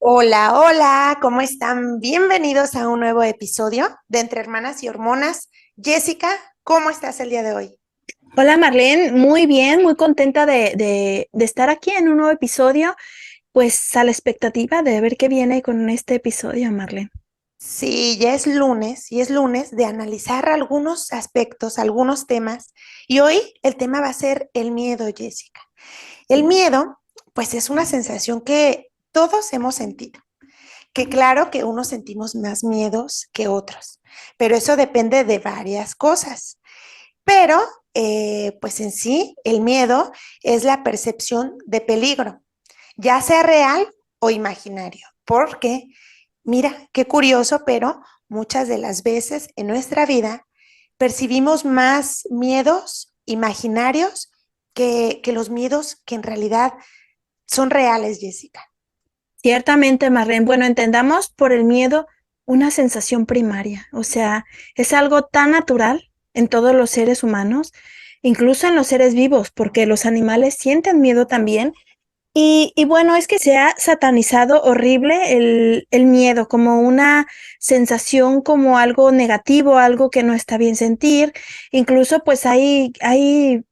Hola, hola, ¿cómo están? Bienvenidos a un nuevo episodio de Entre Hermanas y Hormonas. Jessica, ¿cómo estás el día de hoy? Hola Marlene, muy bien, muy contenta de estar aquí en un nuevo episodio, pues a la expectativa de ver qué viene con este episodio, Marlene. Sí, ya es lunes y es lunes de analizar algunos aspectos, algunos temas. Y hoy el tema va a ser el miedo, Jessica. El Sí. miedo, pues es una sensación que todos hemos sentido. Que claro que unos sentimos más miedos que otros, pero eso depende de varias cosas. Pero, pues en sí, el miedo es la percepción de peligro, ya sea real o imaginario. Porque, mira, qué curioso, pero muchas de las veces en nuestra vida percibimos más miedos imaginarios que los miedos que en realidad son reales, Jessica. Ciertamente, Marlene, bueno, entendamos por el miedo una sensación primaria, o sea, es algo tan natural en todos los seres humanos, incluso en los seres vivos, porque los animales sienten miedo también. Y bueno, es que se ha satanizado horrible el miedo como una sensación, como algo negativo, algo que no está bien sentir. Incluso pues hay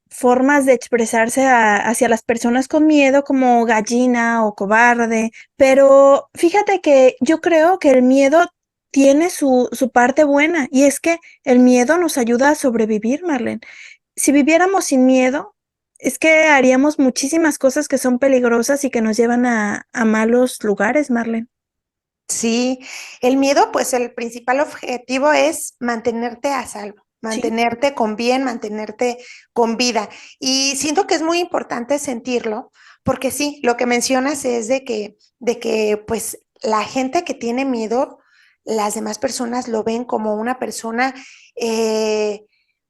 formas de expresarse hacia las personas con miedo como gallina o cobarde. Pero fíjate que yo creo que el miedo tiene su parte buena y es que el miedo nos ayuda a sobrevivir, Marlene. Si viviéramos sin miedo, es que haríamos muchísimas cosas que son peligrosas y que nos llevan a malos lugares, Marlene. Sí, el miedo, pues el principal objetivo es mantenerte a salvo, Sí. mantenerte con bien, mantenerte con vida. Y siento que es muy importante sentirlo, porque sí, lo que mencionas es de que pues la gente que tiene miedo, las demás personas lo ven como una persona, eh,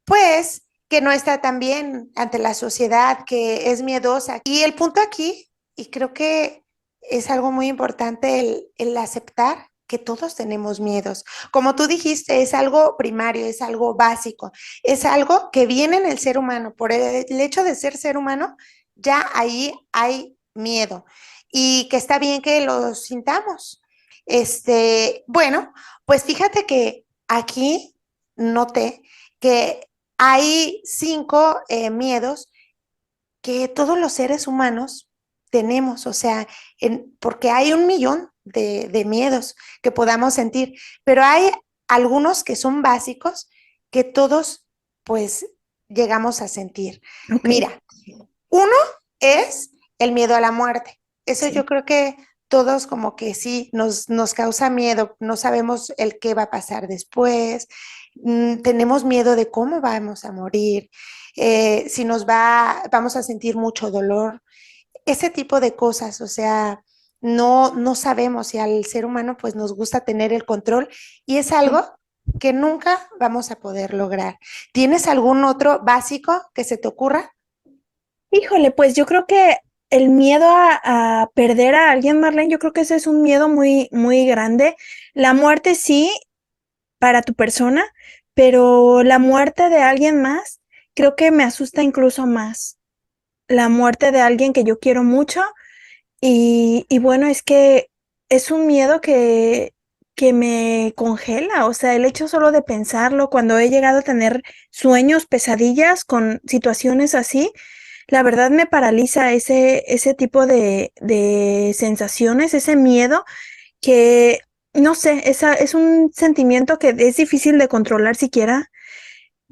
pues, que no está tan bien ante la sociedad, que es miedosa. Y el punto aquí, y creo que es algo muy importante el aceptar que todos tenemos miedos. Como tú dijiste, es algo primario, es algo básico, es algo que viene en el ser humano. Por el hecho de ser ser humano, ya ahí hay miedo y que está bien que lo sintamos. Bueno, pues fíjate que aquí noté que hay cinco miedos que todos los seres humanos tenemos, o sea, porque hay un millón de miedos que podamos sentir, pero hay algunos que son básicos que todos pues llegamos a sentir. Ok. Mira, uno es el miedo a la muerte. Eso yo Sí. creo que todos como que sí nos causa miedo, no sabemos el qué va a pasar después, tenemos miedo de cómo vamos a morir, si vamos a sentir mucho dolor, ese tipo de cosas, o sea, no sabemos si al ser humano pues nos gusta tener el control y es Sí. algo que nunca vamos a poder lograr. ¿Tienes algún otro básico que se te ocurra? Híjole, pues yo creo que el miedo a perder a alguien, Marlene, yo creo que ese es un miedo muy, muy grande. La muerte sí, para tu persona, pero la muerte de alguien más, creo que me asusta incluso más. La muerte de alguien que yo quiero mucho. Y bueno, es que es un miedo que me congela, o sea, el hecho solo de pensarlo, cuando he llegado a tener sueños, pesadillas con situaciones así, la verdad me paraliza ese tipo de sensaciones, ese miedo que, no sé, es un sentimiento que es difícil de controlar siquiera.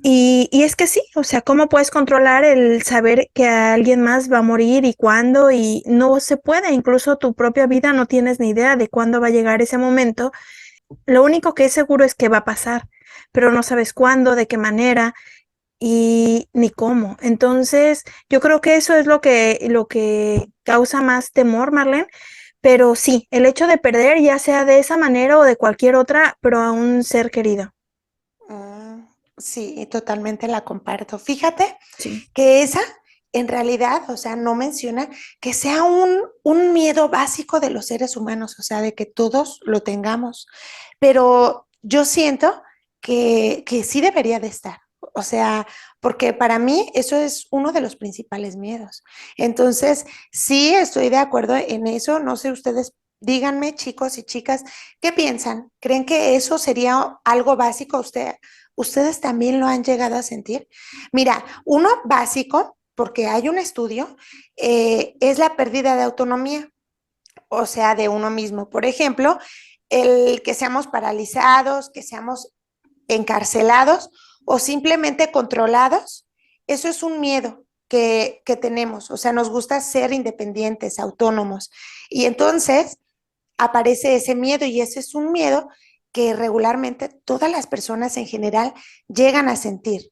Y es que sí, o sea, ¿cómo puedes controlar el saber que alguien más va a morir y cuándo? Y no se puede, incluso tu propia vida no tienes ni idea de cuándo va a llegar ese momento. Lo único que es seguro es que va a pasar, pero no sabes cuándo, de qué manera y ni cómo. Entonces, yo creo que eso es lo que causa más temor, Marlene. Pero sí, el hecho de perder, ya sea de esa manera o de cualquier otra, pero a un ser querido. Mm, sí, totalmente la comparto. Fíjate Sí. que esa, en realidad, o sea, no menciona que sea un miedo básico de los seres humanos, o sea, de que todos lo tengamos, pero yo siento que sí debería de estar, o sea, porque para mí eso es uno de los principales miedos. Entonces, sí estoy de acuerdo en eso, no sé ustedes Díganme, chicos y chicas, ¿qué piensan? ¿Creen que eso sería algo básico? ¿Ustedes también lo han llegado a sentir? Mira, uno básico, porque hay un estudio, es la pérdida de autonomía, o sea, de uno mismo. Por ejemplo, el que seamos paralizados, que seamos encarcelados o simplemente controlados, eso es un miedo que tenemos. O sea, nos gusta ser independientes, autónomos. Y entonces aparece ese miedo y ese es un miedo que regularmente todas las personas en general llegan a sentir.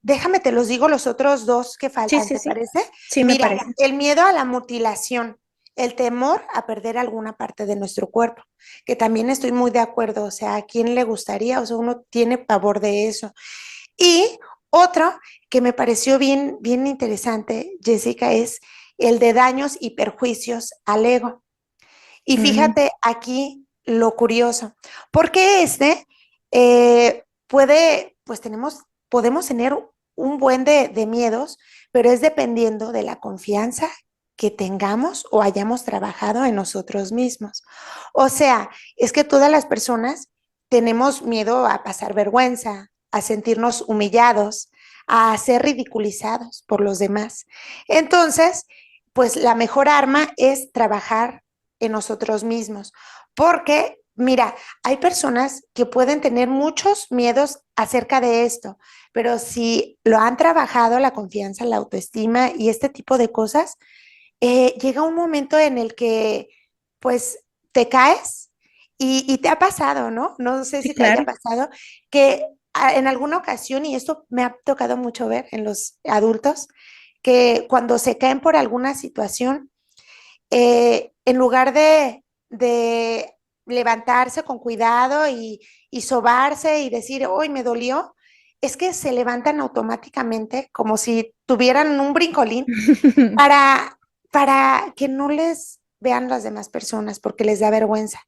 Déjame, te los digo los otros dos que Sí, faltan, sí, ¿te sí. parece? Sí, me Mira, parece. el miedo a la mutilación, el temor a perder alguna parte de nuestro cuerpo, que también estoy muy de acuerdo, o sea, ¿a quién le gustaría? O sea, uno tiene pavor de eso. Y otro que me pareció bien, bien interesante, Jessica, es el de daños y perjuicios al ego. Y Mm, fíjate aquí lo curioso, porque pues podemos tener un buen de miedos, pero es dependiendo de la confianza que tengamos o hayamos trabajado en nosotros mismos. O sea, es que todas las personas tenemos miedo a pasar vergüenza, a sentirnos humillados, a ser ridiculizados por los demás. Entonces, pues la mejor arma es trabajar en nosotros mismos. Porque, mira, hay personas que pueden tener muchos miedos acerca de esto, pero si lo han trabajado, la confianza, la autoestima y este tipo de cosas, llega un momento en el que, pues, te caes y te ha pasado, ¿no? No sé sí, si te haya claro. pasado que en alguna ocasión, y esto me ha tocado mucho ver en los adultos, que cuando se caen por alguna situación, en lugar de levantarse con cuidado y sobarse y decir, hoy me dolió, es que se levantan automáticamente como si tuvieran un brincolín para, para que no les vean las demás personas porque les da vergüenza,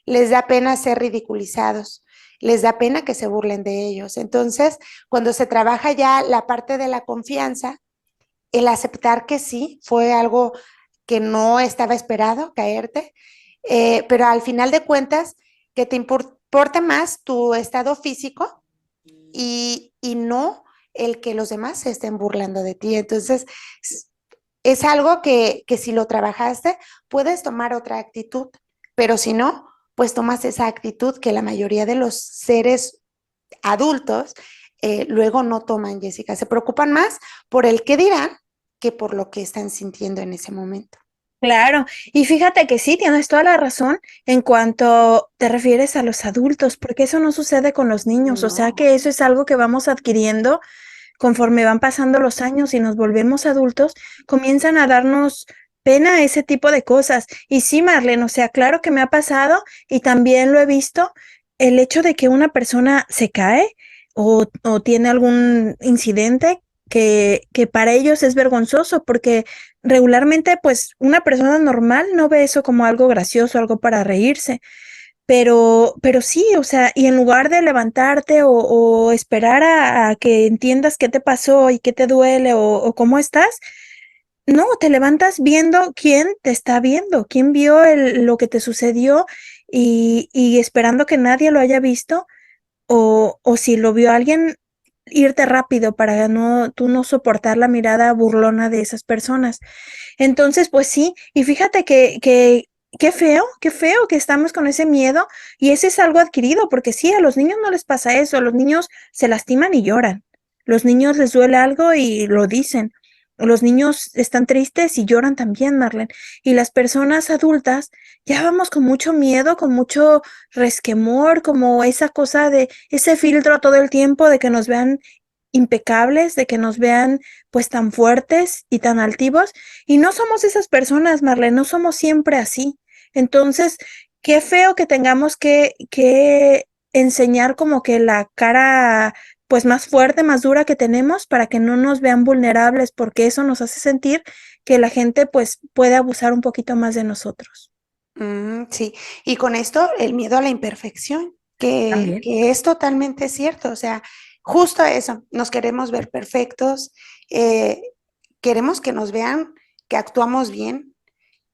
les da pena ser ridiculizados, les da pena que se burlen de ellos. Entonces, cuando se trabaja ya la parte de la confianza, el aceptar que sí fue algo que no estaba esperado caerte, pero al final de cuentas, que te importa más tu estado físico y no el que los demás se estén burlando de ti. Entonces, es algo que si lo trabajaste, puedes tomar otra actitud, pero si no, pues tomas esa actitud que la mayoría de los seres adultos luego no toman, Jessica. Se preocupan más por el qué dirán que por lo que están sintiendo en ese momento. Claro, y fíjate que sí, tienes toda la razón en cuanto te refieres a los adultos, porque eso no sucede con los niños, o sea No. que eso es algo que vamos adquiriendo conforme van pasando los años y nos volvemos adultos, comienzan a darnos pena ese tipo de cosas. Y sí, Marlene, o sea, claro que me ha pasado y también lo he visto, el hecho de que una persona se cae o tiene algún incidente que para ellos es vergonzoso, porque regularmente, pues, una persona normal no ve eso como algo gracioso, algo para reírse. Pero sí, o sea, y en lugar de levantarte o esperar a que entiendas qué te pasó y qué te duele o cómo estás, no, te levantas viendo quién te está viendo, quién vio lo que te sucedió y esperando que nadie lo haya visto o si lo vio alguien, irte rápido para no, tú no soportar la mirada burlona de esas personas. Entonces, pues sí, y fíjate que qué feo que estamos con ese miedo y ese es algo adquirido, porque sí, a los niños no les pasa eso, los niños se lastiman y lloran, los niños les duele algo y lo dicen, los niños están tristes y lloran también, Marlene, y las personas adultas ya vamos con mucho miedo, con mucho resquemor, como esa cosa de ese filtro todo el tiempo de que nos vean impecables, de que nos vean pues tan fuertes y tan altivos y no somos esas personas, Marlene, no somos siempre así. Entonces, qué feo que tengamos que enseñar como que la cara pues más fuerte, más dura que tenemos para que no nos vean vulnerables, porque eso nos hace sentir que la gente pues puede abusar un poquito más de nosotros. Sí, y con esto el miedo a la imperfección, También. que es totalmente cierto, o sea, justo eso, nos queremos ver perfectos, eh, queremos que nos vean que actuamos bien,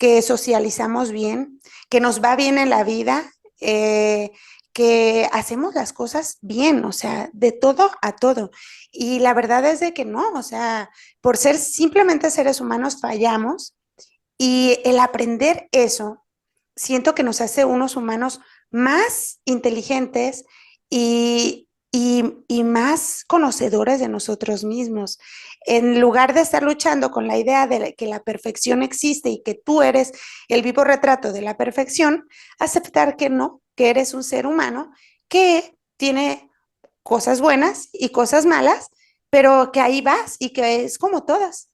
que socializamos bien, que nos va bien en la vida, eh, que hacemos las cosas bien, o sea, de todo a todo. Y la verdad es de que no, o sea, por ser simplemente seres humanos fallamos y el aprender eso, siento que nos hace unos humanos más inteligentes y más conocedores de nosotros mismos. En lugar de estar luchando con la idea de que la perfección existe y que tú eres el vivo retrato de la perfección, aceptar que no, que eres un ser humano que tiene cosas buenas y cosas malas, pero que ahí vas y que es como todas.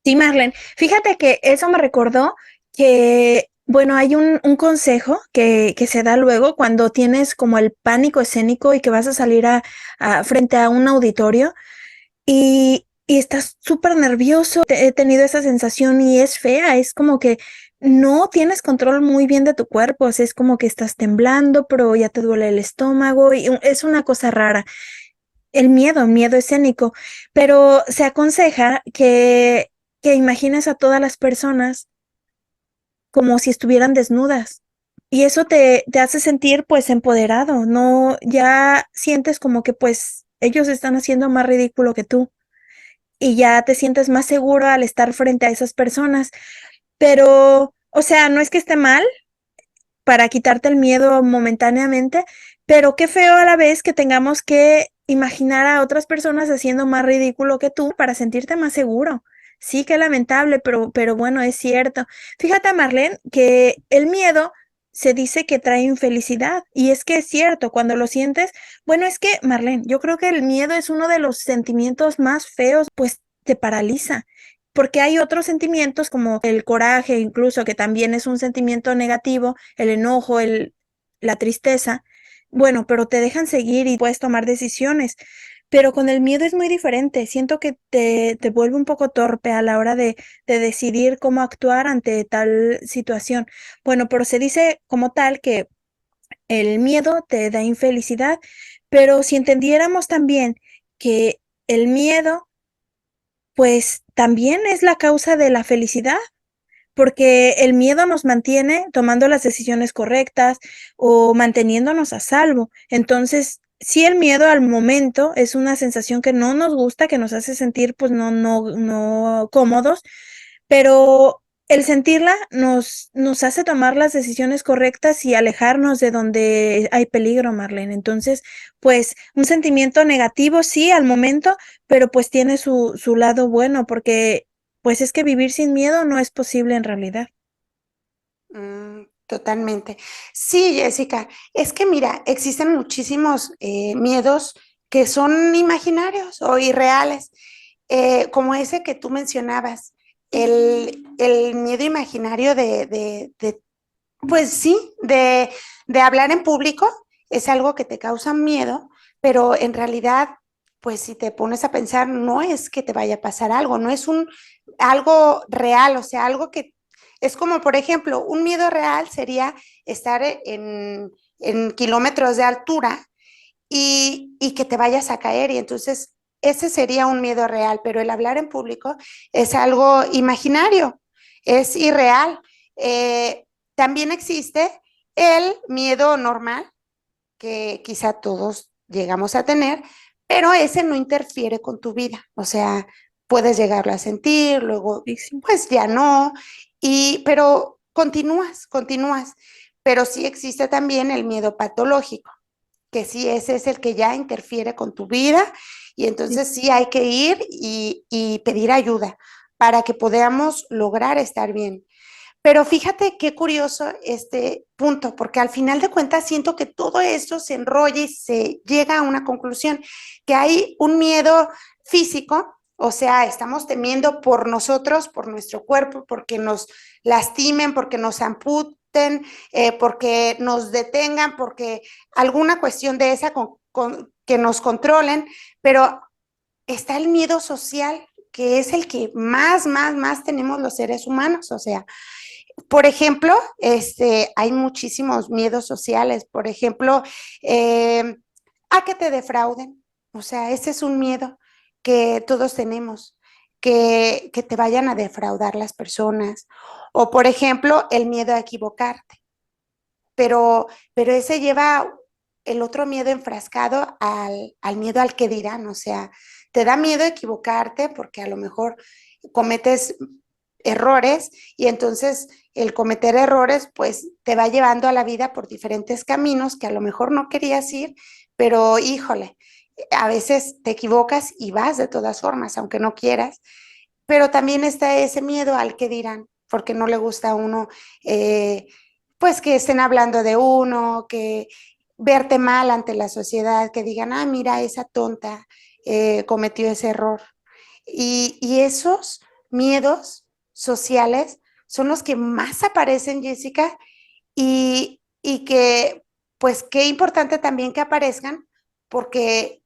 Sí, Marlene, fíjate que eso me recordó que, bueno, hay un consejo que se da luego cuando tienes como el pánico escénico y que vas a salir frente a un auditorio y estás súper nervioso. He tenido esa sensación y es fea, es como que no tienes control muy bien de tu cuerpo, o sea, es como que estás temblando, pero ya te duele el estómago y es una cosa rara. El miedo escénico, pero se aconseja que imagines a todas las personas como si estuvieran desnudas. Y eso te hace sentir pues empoderado, no, ya sientes como que pues ellos están haciendo más ridículo que tú y ya te sientes más seguro al estar frente a esas personas. Pero, o sea, no es que esté mal para quitarte el miedo momentáneamente, pero qué feo a la vez que tengamos que imaginar a otras personas haciendo más ridículo que tú para sentirte más seguro. Sí, qué lamentable, pero bueno, es cierto. Fíjate, Marlene, que el miedo se dice que trae infelicidad y es que es cierto, cuando lo sientes, bueno, es que, Marlene, yo creo que el miedo es uno de los sentimientos más feos, pues te paraliza porque hay otros sentimientos como el coraje, incluso que también es un sentimiento negativo, el enojo, la tristeza. Bueno, pero te dejan seguir y puedes tomar decisiones. Pero con el miedo es muy diferente. Siento que te vuelve un poco torpe a la hora de decidir cómo actuar ante tal situación. Bueno, pero se dice como tal que el miedo te da infelicidad, pero si entendiéramos también que el miedo pues también es la causa de la felicidad, porque el miedo nos mantiene tomando las decisiones correctas o manteniéndonos a salvo. Entonces, sí, el miedo al momento es una sensación que no nos gusta, que nos hace sentir pues no cómodos, pero el sentirla nos hace tomar las decisiones correctas y alejarnos de donde hay peligro, Marlene. Entonces, pues un sentimiento negativo, sí, al momento, pero pues tiene su lado bueno, porque pues es que vivir sin miedo no es posible en realidad. Totalmente. Sí, Jessica, es que mira, existen muchísimos miedos que son imaginarios o irreales, como ese que tú mencionabas, el miedo imaginario pues sí, de hablar en público es algo que te causa miedo, pero en realidad, pues si te pones a pensar, no es que te vaya a pasar algo, no es algo real, o sea, algo que es como, por ejemplo, un miedo real sería estar en kilómetros de altura y que te vayas a caer y entonces ese sería un miedo real, pero el hablar en público es algo imaginario, es irreal. También existe el miedo normal, que quizá todos llegamos a tener, pero ese no interfiere con tu vida, o sea, puedes llegarlo a sentir, luego Sí, sí. pues ya no, pero continúas, pero sí existe también el miedo patológico, que sí, ese es el que ya interfiere con tu vida y Sí. entonces sí hay que ir y pedir ayuda para que podamos lograr estar bien. Pero fíjate qué curioso este punto, porque al final de cuentas siento que todo esto se enrolla y se llega a una conclusión, que hay un miedo físico, o sea, estamos temiendo por nosotros, por nuestro cuerpo, porque nos lastimen, porque nos amputen, porque nos detengan, porque alguna cuestión de esa que nos controlen, pero está el miedo social, que es el que más tenemos los seres humanos, o sea, por ejemplo, hay muchísimos miedos sociales. Por ejemplo, eh, a que te defrauden. O sea, ese es un miedo que todos tenemos. que te vayan a defraudar las personas. O, por ejemplo, el miedo a equivocarte. Pero ese lleva el otro miedo enfrascado al miedo al que dirán, o sea, te da miedo equivocarte porque a lo mejor cometes errores y entonces el cometer errores pues te va llevando a la vida por diferentes caminos que a lo mejor no querías ir, pero híjole, a veces te equivocas y vas de todas formas, aunque no quieras, pero también está ese miedo al que dirán, porque no le gusta a uno, pues que estén hablando de uno, que verte mal ante la sociedad, que digan, ah, mira, esa tonta cometió ese error. Y esos miedos sociales son los que más aparecen, Jessica, y que, pues, qué importante también que aparezcan, porque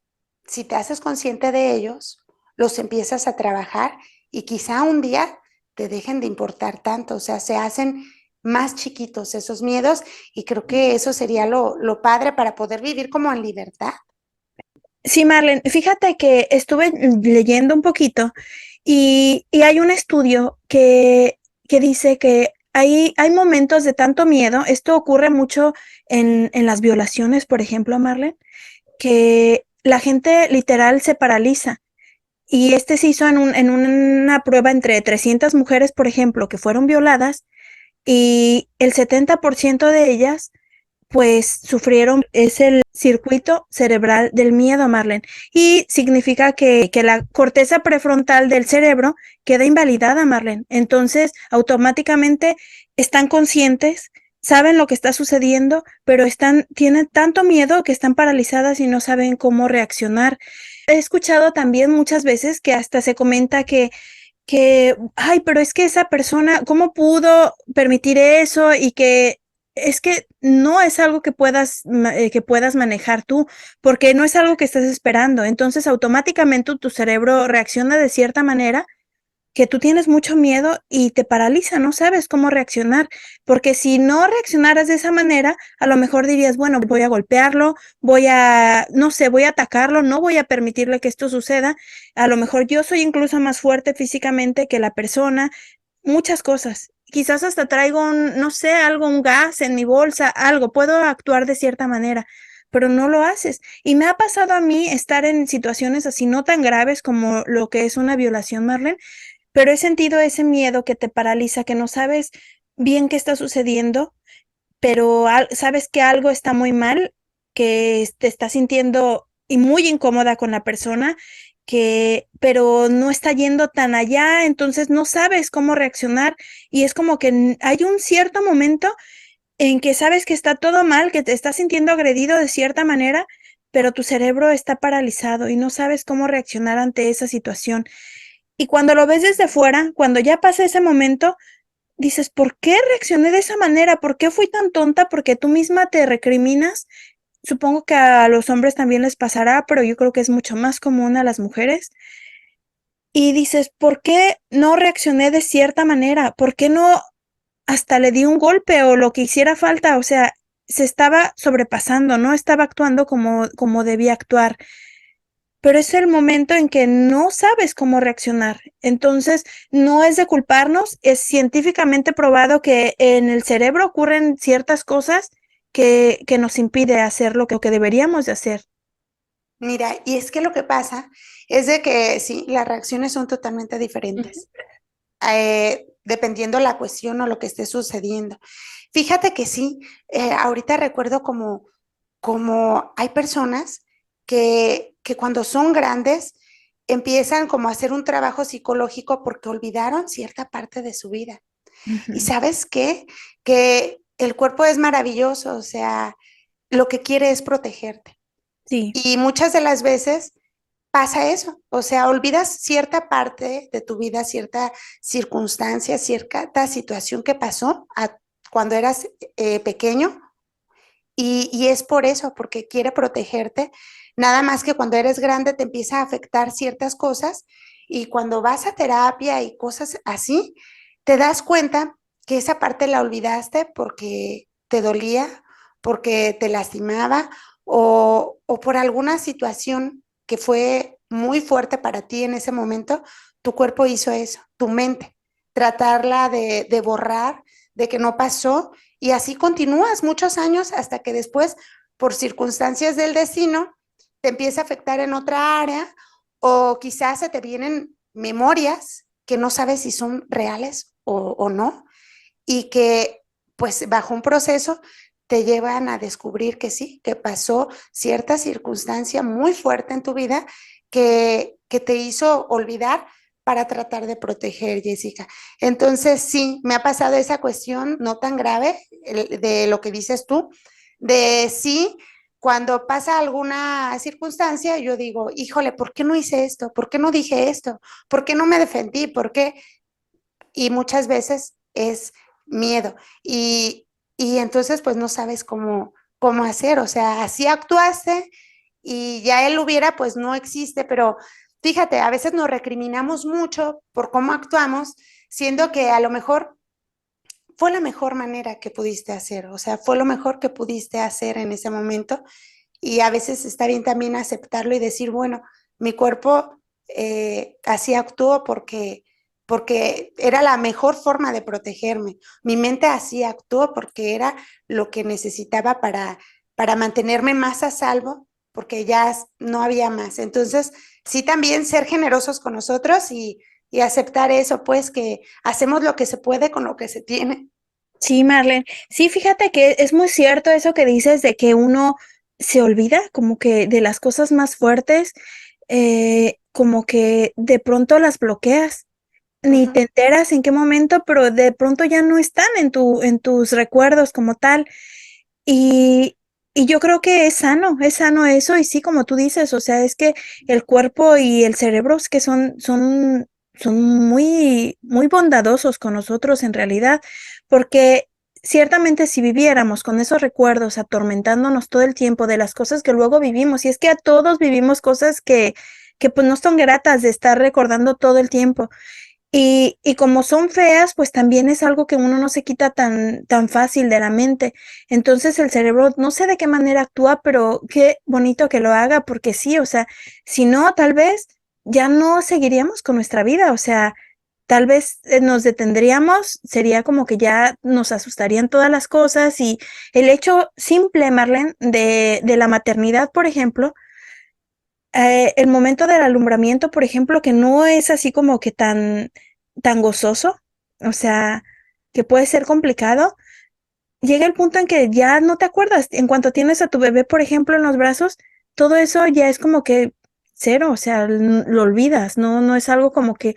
si te haces consciente de ellos, los empiezas a trabajar y quizá un día te dejen de importar tanto, o sea, se hacen más chiquitos esos miedos y creo que eso sería lo padre para poder vivir como en libertad. Sí, Marlene, fíjate que estuve leyendo un poquito y hay un estudio que dice que hay momentos de tanto miedo, esto ocurre mucho en las violaciones, por ejemplo, Marlene, que la gente literal se paraliza. Y este se hizo en una prueba entre 300 mujeres, por ejemplo, que fueron violadas y el 70% de ellas pues sufrieron, es el circuito cerebral del miedo, Marlene, y significa que la corteza prefrontal del cerebro queda invalidada, Marlene. Entonces, automáticamente están conscientes, saben lo que está sucediendo, pero tienen tanto miedo que están paralizadas y no saben cómo reaccionar. He escuchado también muchas veces que hasta se comenta ay, pero es que esa persona, ¿cómo pudo permitir eso? Y que es que no es algo que puedas manejar tú, porque no es algo que estás esperando. Entonces, automáticamente tu cerebro reacciona de cierta manera que tú tienes mucho miedo y te paraliza, no sabes cómo reaccionar, porque si no reaccionaras de esa manera, a lo mejor dirías, bueno, voy a golpearlo, no sé, voy a atacarlo, no voy a permitirle que esto suceda, a lo mejor yo soy incluso más fuerte físicamente que la persona, muchas cosas. Quizás hasta traigo no sé, algo, un gas en mi bolsa, algo, puedo actuar de cierta manera, pero no lo haces. Y me ha pasado a mí estar en situaciones así no tan graves como lo que es una violación, Marlene, pero he sentido ese miedo que te paraliza, que no sabes bien qué está sucediendo, pero sabes que algo está muy mal, que te estás sintiendo y muy incómoda con la persona, pero no está yendo tan allá, entonces no sabes cómo reaccionar y es como que hay un cierto momento en que sabes que está todo mal, que te estás sintiendo agredido de cierta manera, pero tu cerebro está paralizado y no sabes cómo reaccionar ante esa situación. Y cuando lo ves desde fuera, cuando ya pasa ese momento, dices, ¿por qué reaccioné de esa manera? ¿Por qué fui tan tonta? Porque tú misma te recriminas. Supongo que a los hombres también les pasará, pero yo creo que es mucho más común a las mujeres. Y dices, ¿por qué no reaccioné de cierta manera? ¿Por qué no hasta le di un golpe o lo que hiciera falta? O sea, se estaba sobrepasando, no estaba actuando como debía actuar, pero es el momento en que no sabes cómo reaccionar. Entonces, no es de culparnos, es científicamente probado que en el cerebro ocurren ciertas cosas que nos impide hacer lo que deberíamos de hacer. Mira, y es que lo que pasa es de que sí, las reacciones son totalmente Ujú. diferentes, dependiendo la cuestión o lo que esté sucediendo. Fíjate que sí, ahorita recuerdo como hay personas que cuando son grandes empiezan como a hacer un trabajo psicológico porque olvidaron cierta parte de su vida. Y Ujú. sabes qué, que el cuerpo es maravilloso, o sea, lo que quiere es protegerte. Sí, Y muchas de las veces pasa eso, o sea, olvidas cierta parte de tu vida, cierta circunstancia, cierta situación que pasó cuando eras pequeño y es por eso, porque quiere protegerte, nada más que cuando eres grande te empieza a afectar ciertas cosas y cuando vas a terapia y cosas así, te das cuenta que esa parte la olvidaste porque te dolía, porque te lastimaba o por alguna situación que fue muy fuerte para ti en ese momento, tu cuerpo hizo eso, tu mente, tratarla de borrar, de que no pasó, y así continúas muchos años hasta que después, por circunstancias del destino, te empieza a afectar en otra área o quizás se te vienen memorias que no sabes si son reales o no y que pues bajo un proceso te llevan a descubrir que sí, que pasó cierta circunstancia muy fuerte en tu vida que te hizo olvidar para tratar de proteger, Jessica. Entonces, sí, me ha pasado esa cuestión no tan grave de lo que dices tú, de sí, cuando pasa alguna circunstancia, yo digo, híjole, ¿por qué no hice esto? ¿Por qué no dije esto? ¿Por qué no me defendí? ¿Por qué? Y muchas veces es miedo. Y entonces pues no sabes cómo hacer, o sea, así actuaste y ya él hubiera, pues no existe, pero fíjate, a veces nos recriminamos mucho por cómo actuamos, siendo que a lo mejor fue la mejor manera que pudiste hacer, o sea, fue lo mejor que pudiste hacer en ese momento y a veces está bien también aceptarlo y decir, bueno, mi cuerpo así actuó porque era la mejor forma de protegerme. Mi mente así actuó porque era lo que necesitaba para mantenerme más a salvo, porque ya no había más. Entonces, sí también ser generosos con nosotros y aceptar eso, pues que hacemos lo que se puede con lo que se tiene. Sí, Marlene. Sí, fíjate que es muy cierto eso que dices de que uno se olvida como que de las cosas más fuertes, como que de pronto las bloqueas, Uh ni -huh. te enteras en qué momento, pero de pronto ya no están en tus recuerdos como tal. Y, y yo creo que es sano eso, y sí, como tú dices, o sea, es que el cuerpo y el cerebro es que son muy, muy bondadosos con nosotros en realidad, porque ciertamente si viviéramos con esos recuerdos atormentándonos todo el tiempo de las cosas que luego vivimos, y es que a todos vivimos cosas que pues no son gratas de estar recordando todo el tiempo. Y como son feas, pues también es algo que uno no se quita tan fácil de la mente. Entonces el cerebro, no sé de qué manera actúa, pero qué bonito que lo haga, porque sí, o sea, si no, tal vez ya no seguiríamos con nuestra vida, o sea, tal vez nos detendríamos, sería como que ya nos asustarían todas las cosas y el hecho simple, Marlene, de la maternidad, por ejemplo, el momento del alumbramiento, por ejemplo, que no es así como que tan gozoso, o sea, que puede ser complicado, llega el punto en que ya no te acuerdas. En cuanto tienes a tu bebé, por ejemplo, en los brazos, todo eso ya es como que cero, o sea, lo olvidas, no es algo como que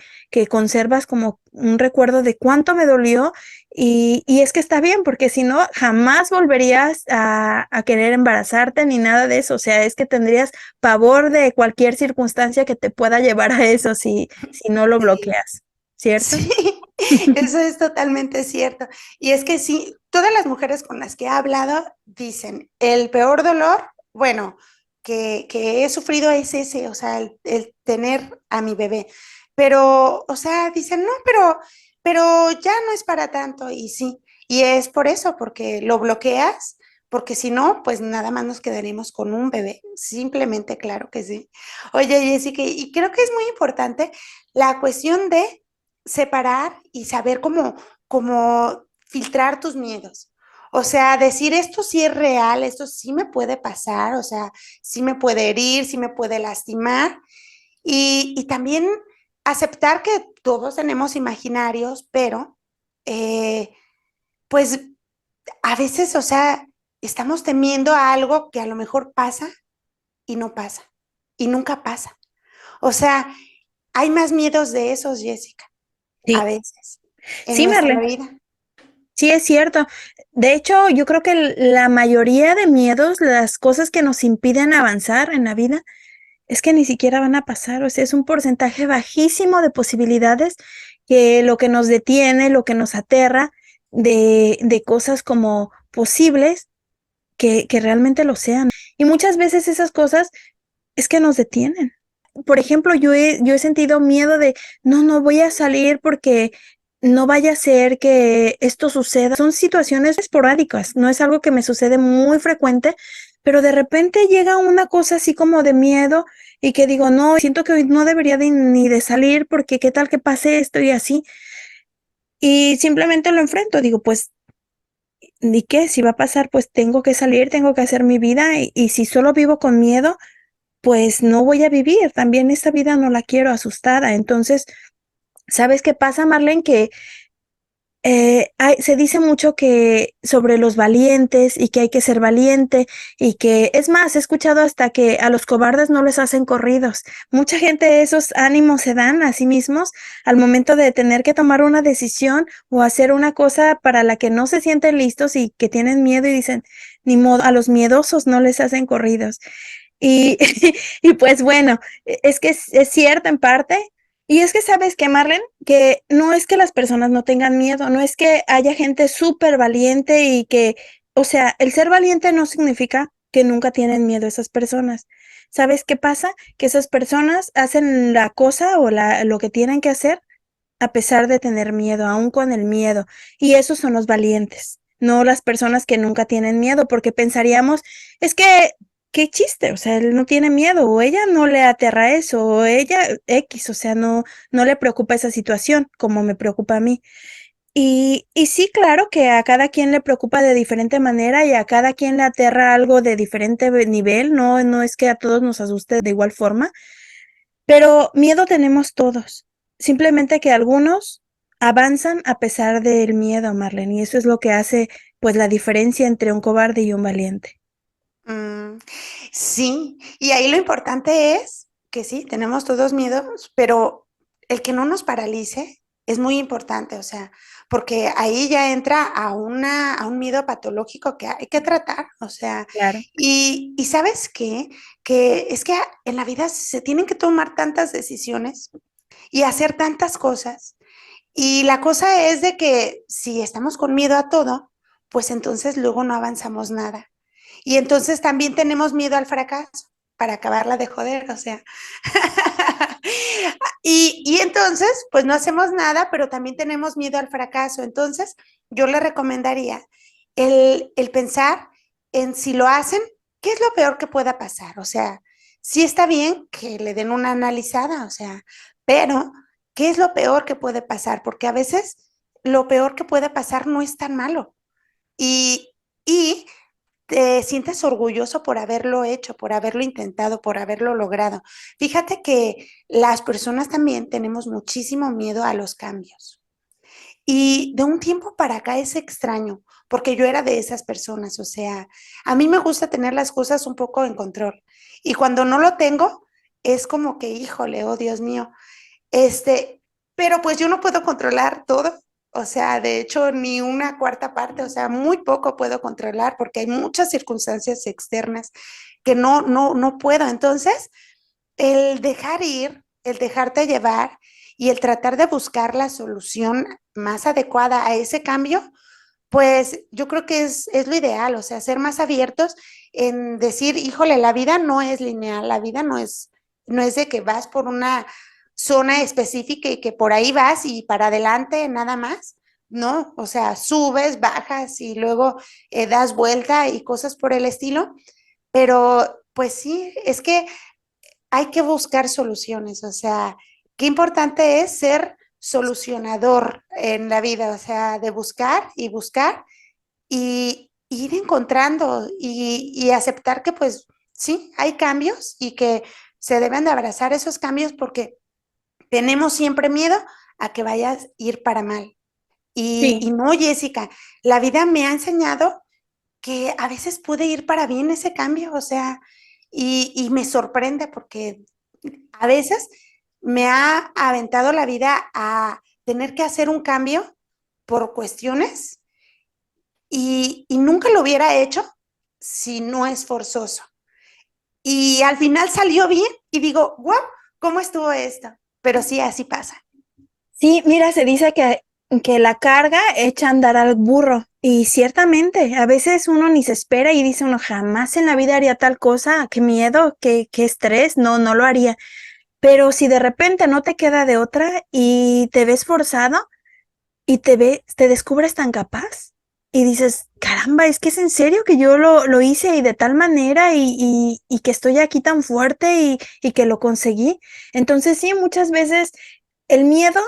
conservas como un recuerdo de cuánto me dolió y es que está bien, porque si no, jamás volverías a querer embarazarte ni nada de eso, o sea, es que tendrías pavor de cualquier circunstancia que te pueda llevar a eso si no lo Sí. bloqueas, ¿cierto? Sí, eso es totalmente cierto. Y es que sí, todas las mujeres con las que he hablado dicen, el peor dolor, bueno, que he sufrido es ese, o sea, el tener a mi bebé. Pero, o sea, dicen, no, pero ya no es para tanto. Y sí, y es por eso, porque lo bloqueas, porque si no, pues nada más nos quedaremos con un bebé. Simplemente, claro que sí. Oye, Jessica, y creo que es muy importante la cuestión de separar y saber cómo filtrar tus miedos. O sea, decir esto sí es real, esto sí me puede pasar, o sea, sí me puede herir, sí me puede lastimar. Y también aceptar que todos tenemos imaginarios, pero pues a veces, o sea, estamos temiendo a algo que a lo mejor pasa y no pasa, y nunca pasa. O sea, hay más miedos de esos, Jessica, a Sí, veces en sí, nuestra Marlene. vida. Sí, es cierto. De hecho, yo creo que la mayoría de miedos, las cosas que nos impiden avanzar en la vida, es que ni siquiera van a pasar. O sea, es un porcentaje bajísimo de posibilidades que lo que nos detiene, lo que nos aterra de cosas como posibles que realmente lo sean. Y muchas veces esas cosas es que nos detienen. Por ejemplo, yo he sentido miedo de, no voy a salir porque no vaya a ser que esto suceda. Son situaciones esporádicas, no es algo que me sucede muy frecuente, pero de repente llega una cosa así como de miedo y que digo, no, siento que hoy no debería ni de salir porque qué tal que pase esto y así. Y simplemente lo enfrento, digo, pues, ¿y qué? Si va a pasar, pues tengo que salir, tengo que hacer mi vida y si solo vivo con miedo, pues no voy a vivir. También esta vida no la quiero asustada. Entonces, ¿sabes qué pasa, Marlene? Que se dice mucho que sobre los valientes y que hay que ser valiente y que es más, he escuchado hasta que a los cobardes no les hacen corridos. Mucha gente esos ánimos se dan a sí mismos al momento de tener que tomar una decisión o hacer una cosa para la que no se sienten listos y que tienen miedo y dicen, ni modo, a los miedosos no les hacen corridos. Y, y pues bueno, es que es cierto en parte. Y es que sabes que, Marlene, que no es que las personas no tengan miedo, no es que haya gente súper valiente y que, o sea, el ser valiente no significa que nunca tienen miedo esas personas. ¿Sabes qué pasa? Que esas personas hacen la cosa o lo que tienen que hacer a pesar de tener miedo, aún con el miedo. Y esos son los valientes, no las personas que nunca tienen miedo, porque pensaríamos, es que, qué chiste, o sea, él no tiene miedo, o ella no le aterra eso, o ella X, o sea, no le preocupa esa situación, como me preocupa a mí. Y sí, claro que a cada quien le preocupa de diferente manera y a cada quien le aterra algo de diferente nivel, no es que a todos nos asuste de igual forma, pero miedo tenemos todos. Simplemente que algunos avanzan a pesar del miedo, Marlene, y eso es lo que hace pues la diferencia entre un cobarde y un valiente. Mm, sí, y ahí lo importante es que sí, tenemos todos miedos, pero el que no nos paralice es muy importante, o sea, porque ahí ya entra a un miedo patológico que hay que tratar, o sea, Claro. y ¿sabes qué? Que es que en la vida se tienen que tomar tantas decisiones y hacer tantas cosas, y la cosa es de que si estamos con miedo a todo, pues entonces luego no avanzamos nada. Y entonces también tenemos miedo al fracaso para acabarla de joder, o sea. Y entonces, pues no hacemos nada, pero también tenemos miedo al fracaso. Entonces, yo le recomendaría el pensar en si lo hacen, ¿qué es lo peor que pueda pasar? O sea, sí está bien que le den una analizada, o sea, pero ¿qué es lo peor que puede pasar? Porque a veces lo peor que puede pasar no es tan malo. Y, y te sientes orgulloso por haberlo hecho, por haberlo intentado, por haberlo logrado. Fíjate que las personas también tenemos muchísimo miedo a los cambios. Y de un tiempo para acá es extraño, porque yo era de esas personas, o sea, a mí me gusta tener las cosas un poco en control. Y cuando no lo tengo, es como que, híjole, oh Dios mío, pero pues yo no puedo controlar todo, o sea, de hecho, ni una cuarta parte, o sea, muy poco puedo controlar porque hay muchas circunstancias externas que no puedo. Entonces, el dejar ir, el dejarte llevar y el tratar de buscar la solución más adecuada a ese cambio, pues yo creo que es lo ideal, o sea, ser más abiertos en decir, híjole, la vida no es lineal, la vida no es de que vas por una zona específica y que por ahí vas y para adelante nada más, ¿no? O sea, subes, bajas y luego das vuelta y cosas por el estilo, pero pues sí, es que hay que buscar soluciones, o sea, qué importante es ser solucionador en la vida, o sea, de buscar y buscar y ir encontrando y aceptar que pues sí, hay cambios y que se deben de abrazar esos cambios porque tenemos siempre miedo a que vayas a ir para mal. Y Sí, no, Jessica, la vida me ha enseñado que a veces puede ir para bien ese cambio, o sea, y me sorprende porque a veces me ha aventado la vida a tener que hacer un cambio por cuestiones y nunca lo hubiera hecho si no es forzoso. Y al final salió bien y digo, wow, ¿cómo estuvo esto? Pero sí, así pasa. sí, mira, se dice que la carga echa a andar al burro. Y ciertamente, a veces uno ni se espera y dice uno, jamás en la vida haría tal cosa, qué miedo, qué estrés, no lo haría. Pero si de repente no te queda de otra y te ves forzado y te descubres tan capaz, y dices, caramba, es que es en serio que yo lo hice y de tal manera y que estoy aquí tan fuerte y que lo conseguí. Entonces sí, muchas veces el miedo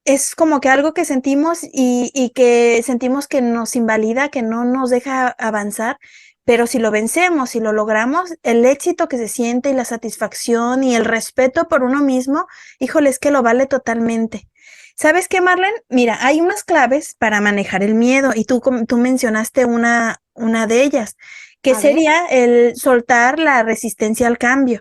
es como que algo que sentimos y que sentimos que nos invalida, que no nos deja avanzar, pero si lo vencemos, si lo logramos, el éxito que se siente y la satisfacción y el respeto por uno mismo, híjole, es que lo vale totalmente. ¿Sabes qué, Marlene? Mira, hay unas claves para manejar el miedo y tú mencionaste una de ellas, que A ver. sería el soltar la resistencia al cambio.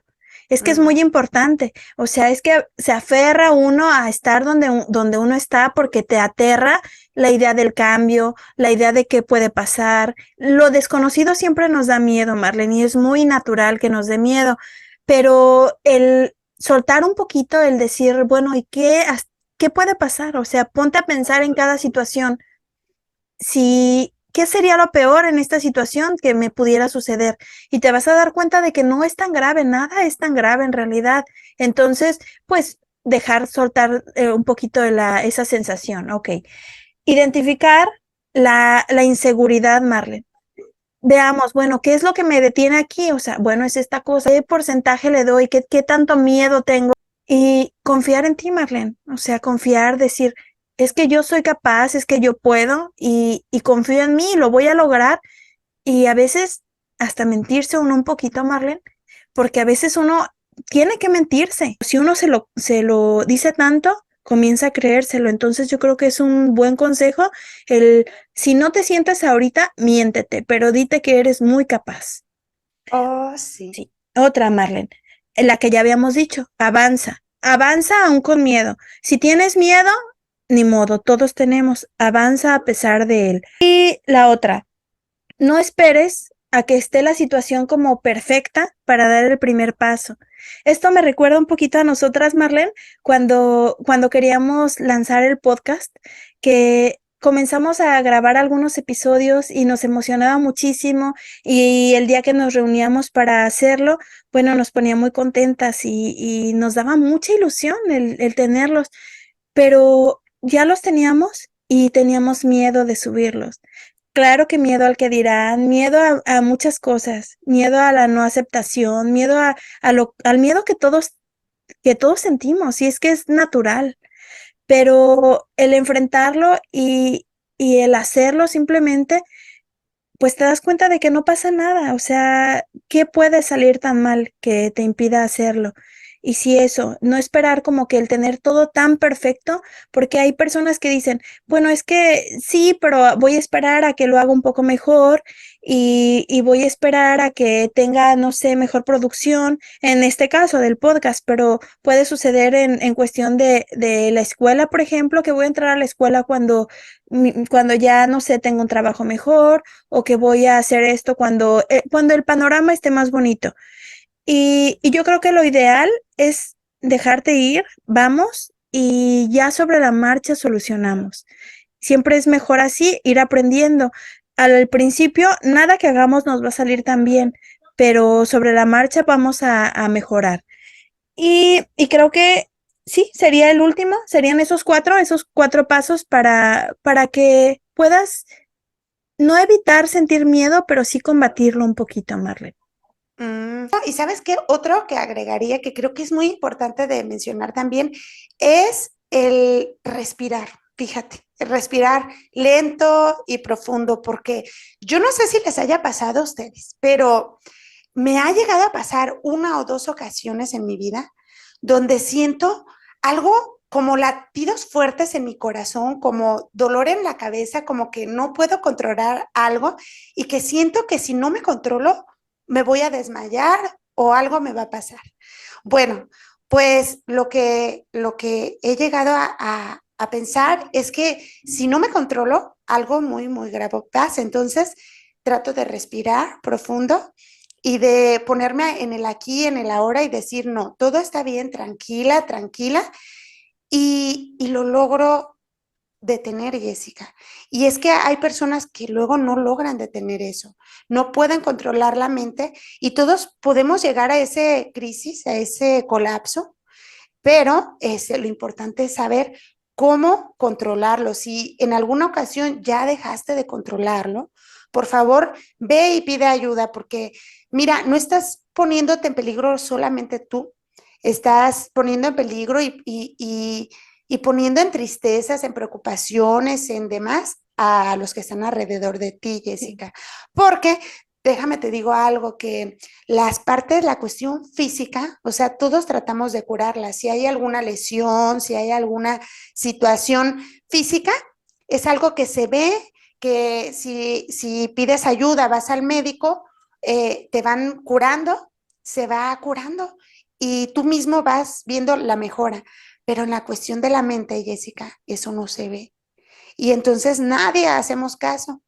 Es que es Mm. muy importante. O sea, es que se aferra uno a estar donde uno está porque te aterra la idea del cambio, la idea de qué puede pasar. Lo desconocido siempre nos da miedo, Marlene, y es muy natural que nos dé miedo, pero el soltar un poquito, el decir, bueno, ¿y qué puede pasar? O sea, ponte a pensar en cada situación si, ¿qué sería lo peor en esta situación que me pudiera suceder? Y te vas a dar cuenta de que no es tan grave, nada es tan grave en realidad. Entonces, pues dejar soltar un poquito de esa sensación. Ok. Identificar la inseguridad, Marlene. Veamos, bueno, ¿qué es lo que me detiene aquí? O sea, bueno, es esta cosa, ¿qué porcentaje le doy? ¿Qué tanto miedo tengo? Y confiar en ti, Marlene. O sea, confiar, decir, es que yo soy capaz, es que yo puedo y confío en mí, lo voy a lograr. Y a veces hasta mentirse uno un poquito, Marlene, porque a veces uno tiene que mentirse. Si uno se lo dice tanto, comienza a creérselo. Entonces yo creo que es un buen consejo si no te sientes ahorita, miéntete, pero dite que eres muy capaz. Oh, sí. Sí. Otra, Marlene, la que ya habíamos dicho, avanza, avanza aún con miedo. Si tienes miedo, ni modo, todos tenemos, avanza a pesar de él. Y la otra, no esperes a que esté la situación como perfecta para dar el primer paso. Esto me recuerda un poquito a nosotras, Marlene, cuando queríamos lanzar el podcast, que comenzamos a grabar algunos episodios y nos emocionaba muchísimo y el día que nos reuníamos para hacerlo, bueno, nos ponía muy contentas y nos daba mucha ilusión el tenerlos, pero ya los teníamos y teníamos miedo de subirlos. Claro que miedo al que dirán, miedo a muchas cosas, miedo a la no aceptación, miedo al miedo que todos sentimos, y es que es natural, pero el enfrentarlo y el hacerlo simplemente, pues te das cuenta de que no pasa nada, o sea, ¿qué puede salir tan mal que te impida hacerlo? Y si eso, no esperar como que el tener todo tan perfecto, porque hay personas que dicen, bueno, es que sí, pero voy a esperar a que lo haga un poco mejor y voy a esperar a que tenga, no sé, mejor producción, en este caso del podcast, pero puede suceder en cuestión de la escuela, por ejemplo, que voy a entrar a la escuela cuando ya, no sé, tengo un trabajo mejor o que voy a hacer esto cuando el panorama esté más bonito. Y yo creo que lo ideal es dejarte ir, vamos, y ya sobre la marcha solucionamos. Siempre es mejor así, ir aprendiendo. Al principio, nada que hagamos nos va a salir tan bien, pero sobre la marcha vamos a mejorar. Y creo que sí, sería el último, serían esos cuatro pasos para que puedas no evitar sentir miedo, pero sí combatirlo un poquito, Marlene. Y sabes qué, otro que agregaría que creo que es muy importante de mencionar también es el respirar. Fíjate, el respirar lento y profundo, porque yo no sé si les haya pasado a ustedes, pero me ha llegado a pasar una o dos ocasiones en mi vida donde siento algo como latidos fuertes en mi corazón, como dolor en la cabeza, como que no puedo controlar algo y que siento que si no me controlo, me voy a desmayar o algo me va a pasar. Bueno, pues lo que he llegado a pensar es que si no me controlo, algo muy, muy grave pasa. Entonces, trato de respirar profundo y de ponerme en el aquí, en el ahora y decir, no, todo está bien, tranquila, tranquila. Y lo logro detener, Jessica. Y es que hay personas que luego no logran detener eso, no pueden controlar la mente y todos podemos llegar a ese crisis, a ese colapso, pero lo importante es saber cómo controlarlo. Si en alguna ocasión ya dejaste de controlarlo, por favor, ve y pide ayuda, porque mira, no estás poniéndote en peligro solamente tú, estás poniendo en peligro y poniendo en tristezas, en preocupaciones, en demás a los que están alrededor de ti, Sí. Jessica. Porque déjame te digo algo, que las partes, la cuestión física, o sea, todos tratamos de curarla. Si hay alguna lesión, si hay alguna situación física, es algo que se ve, que si pides ayuda, vas al médico, te van curando, se va curando y tú mismo vas viendo la mejora. Pero en la cuestión de la mente, Jessica, eso no se ve. Y entonces nadie hacemos caso.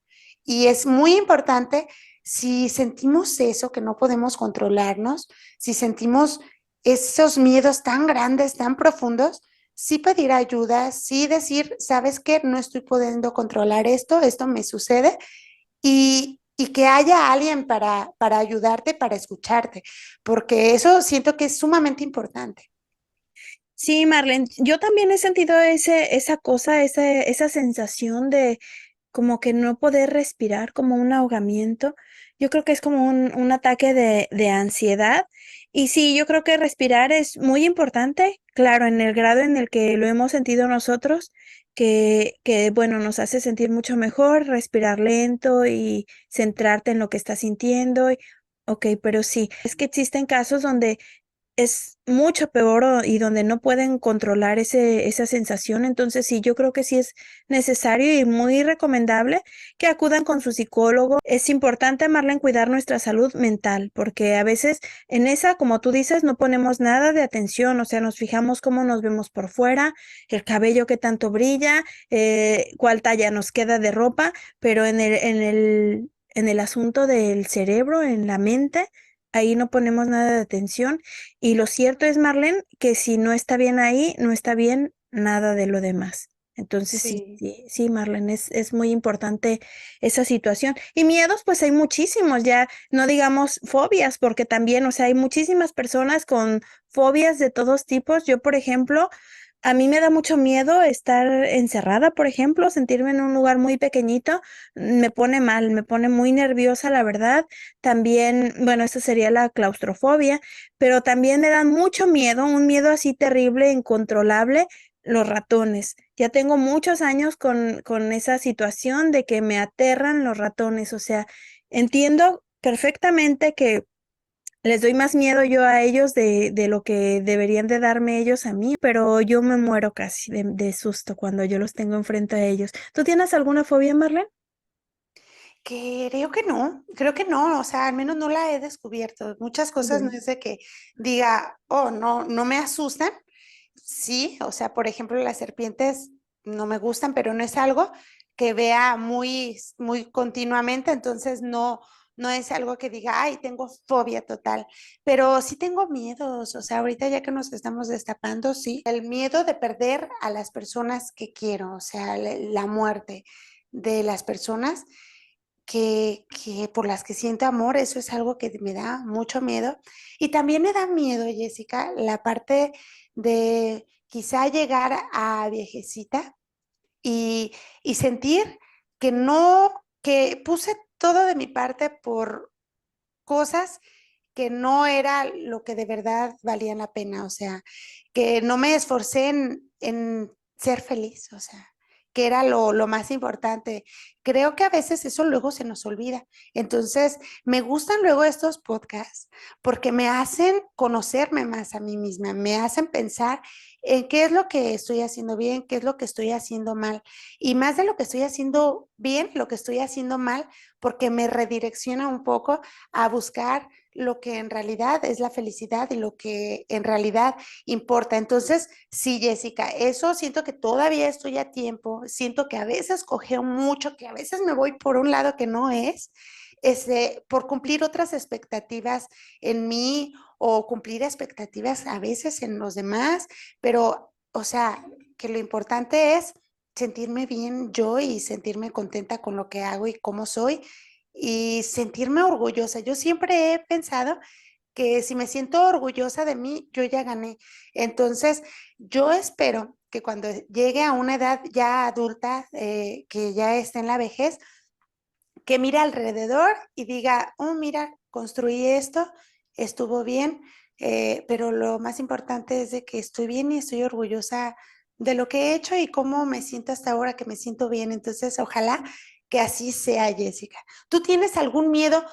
Y es muy importante si sentimos eso, que no podemos controlarnos, si sentimos esos miedos tan grandes, tan profundos, sí pedir ayuda, sí decir, ¿sabes qué? No estoy pudiendo controlar esto me sucede y que haya alguien para ayudarte, para escucharte, porque eso siento que es sumamente importante. Sí, Marlene, yo también he sentido esa cosa, esa sensación de como que no poder respirar, como un ahogamiento. Yo creo que es como un ataque de ansiedad. Y sí, yo creo que respirar es muy importante, claro, en el grado en el que lo hemos sentido nosotros, bueno, nos hace sentir mucho mejor, respirar lento y centrarte en lo que estás sintiendo. Ok, pero sí, es que existen casos donde es mucho peor y donde no pueden controlar esa sensación. Entonces, sí, yo creo que sí es necesario y muy recomendable que acudan con su psicólogo. Es importante, Marlene, cuidar nuestra salud mental, porque a veces en esa, como tú dices, no ponemos nada de atención, o sea, nos fijamos cómo nos vemos por fuera, el cabello que tanto brilla, cuál talla nos queda de ropa, pero en el asunto del cerebro, en la mente, ahí no ponemos nada de atención y lo cierto es, Marlene, que si no está bien ahí, no está bien nada de lo demás. Entonces, sí, Sí. sí, sí, Marlene, es muy importante esa situación. Y miedos, pues hay muchísimos, ya no digamos fobias, porque también, o sea, hay muchísimas personas con fobias de todos tipos. Yo, por ejemplo, a mí me da mucho miedo estar encerrada, por ejemplo, sentirme en un lugar muy pequeñito, me pone mal, me pone muy nerviosa, la verdad. También, bueno, esa sería la claustrofobia, pero también me dan mucho miedo, un miedo así terrible, incontrolable, los ratones. Ya tengo muchos años con esa situación de que me aterran los ratones, o sea, entiendo perfectamente que les doy más miedo yo a ellos de lo que deberían de darme ellos a mí, pero yo me muero casi de susto cuando yo los tengo enfrente a ellos. ¿Tú tienes alguna fobia, Marlene? Creo que no, o sea, al menos no la he descubierto. Muchas cosas no Bien. es de que diga, oh, no, no me asustan. Sí, o sea, por ejemplo, las serpientes no me gustan, pero no es algo que vea muy continuamente, entonces no, no es algo que diga, ay, tengo fobia total, pero sí tengo miedos, o sea, ahorita ya que nos estamos destapando, sí, el miedo de perder a las personas que quiero, o sea, la muerte de las personas que por las que siento amor, eso es algo que me da mucho miedo. Y también me da miedo, Jessica, la parte de quizá llegar a viejecita y, y sentir que no, que puse todo de mi parte por cosas que no era lo que de verdad valían la pena, o sea, que no me esforcé en ser feliz, o sea, que era lo más importante. Creo que a veces eso luego se nos olvida. Entonces, me gustan luego estos podcasts porque me hacen conocerme más a mí misma, me hacen pensar en qué es lo que estoy haciendo bien, qué es lo que estoy haciendo mal. Y más de lo que estoy haciendo bien, lo que estoy haciendo mal, porque me redirecciona un poco a buscar lo que en realidad es la felicidad y lo que en realidad importa. Entonces, sí, Jessica, eso siento que todavía estoy a tiempo, siento que a veces cogeo mucho, que a veces me voy por un lado que no es, por cumplir otras expectativas en mí o cumplir expectativas a veces en los demás, pero, o sea, que lo importante es sentirme bien yo y sentirme contenta con lo que hago y cómo soy y sentirme orgullosa. Yo siempre he pensado que si me siento orgullosa de mí, yo ya gané. Entonces, yo espero que cuando llegue a una edad ya adulta, que ya esté en la vejez, que mire alrededor y diga, oh, mira, construí esto, estuvo bien, pero lo más importante es de que estoy bien y estoy orgullosa de lo que he hecho y cómo me siento hasta ahora que me siento bien. Entonces, ojalá que así sea, Jessica. ¿Tú tienes algún miedo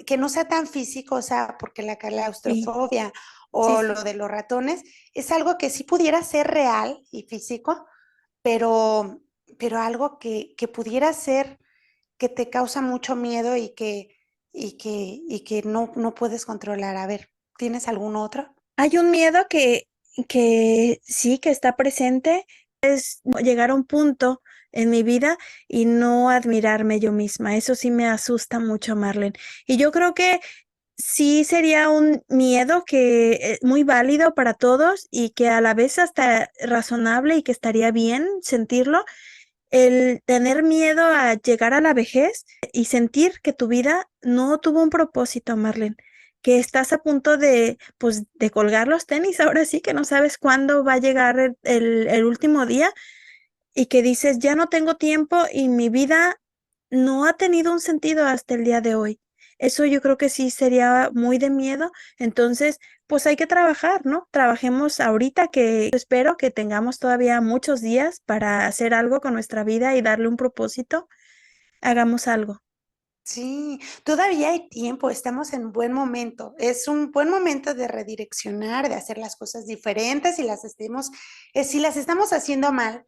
que no sea tan físico, o sea, porque la Sí, claustrofobia sí, o lo sí. de los ratones es algo que sí pudiera ser real y físico, pero, pero algo que pudiera ser que te causa mucho miedo y que no puedes controlar? A ver, ¿tienes algún otro? Hay un miedo que sí, que está presente, llegar a un punto en mi vida y no admirarme yo misma. Eso sí me asusta mucho, Marlene. Y yo creo que sí sería un miedo que muy válido para todos y que a la vez hasta razonable y que estaría bien sentirlo, el tener miedo a llegar a la vejez y sentir que tu vida no tuvo un propósito, Marlene, que estás a punto de, pues, de colgar los tenis, ahora sí que no sabes cuándo va a llegar el último día y que dices, ya no tengo tiempo y mi vida no ha tenido un sentido hasta el día de hoy. Eso yo creo que sí sería muy de miedo. Entonces, pues hay que trabajar, ¿no? Trabajemos ahorita que espero que tengamos todavía muchos días para hacer algo con nuestra vida y darle un propósito. Hagamos algo. Sí, todavía hay tiempo, estamos en buen momento. Es un buen momento de redireccionar, de hacer las cosas diferentes si las estamos haciendo mal.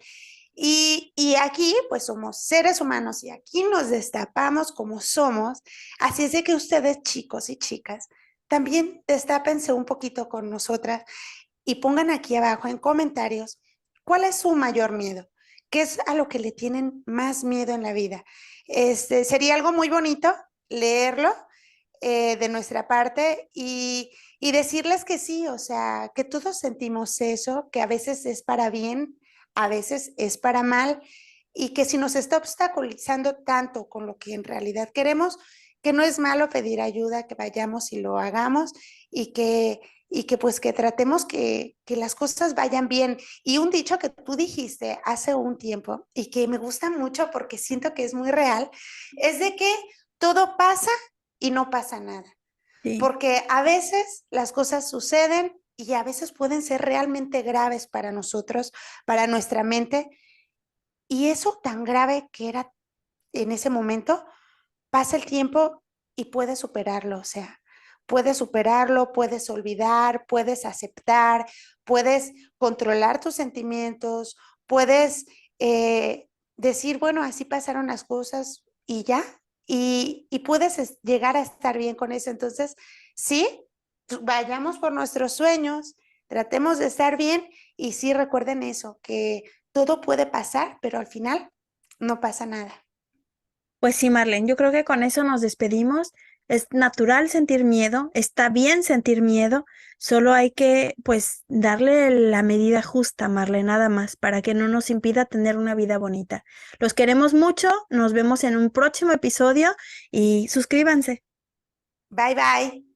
Y aquí, pues somos seres humanos y aquí nos destapamos como somos. Así es de que ustedes, chicos y chicas, también destápense un poquito con nosotras y pongan aquí abajo en comentarios cuál es su mayor miedo, qué es a lo que le tienen más miedo en la vida. Sería algo muy bonito leerlo de nuestra parte y decirles que sí, o sea, que todos sentimos eso, que a veces es para bien, a veces es para mal y que si nos está obstaculizando tanto con lo que en realidad queremos, que no es malo pedir ayuda, que vayamos y lo hagamos y que pues que tratemos que las cosas vayan bien. Y un dicho que tú dijiste hace un tiempo y que me gusta mucho porque siento que es muy real, es de que todo pasa y no pasa nada. Sí. Porque a veces las cosas suceden y a veces pueden ser realmente graves para nosotros, para nuestra mente. Y eso tan grave que era en ese momento, pasa el tiempo y puedes superarlo, o sea, puedes superarlo, puedes olvidar, puedes aceptar, puedes controlar tus sentimientos, puedes decir, bueno, así pasaron las cosas y ya, y puedes llegar a estar bien con eso. Entonces, sí, vayamos por nuestros sueños, tratemos de estar bien y sí recuerden eso, que todo puede pasar, pero al final no pasa nada. Pues sí, Marlene, yo creo que con eso nos despedimos. Es natural sentir miedo, está bien sentir miedo, solo hay que, pues, darle la medida justa, Marlene, nada más, para que no nos impida tener una vida bonita. Los queremos mucho, nos vemos en un próximo episodio y suscríbanse. Bye bye.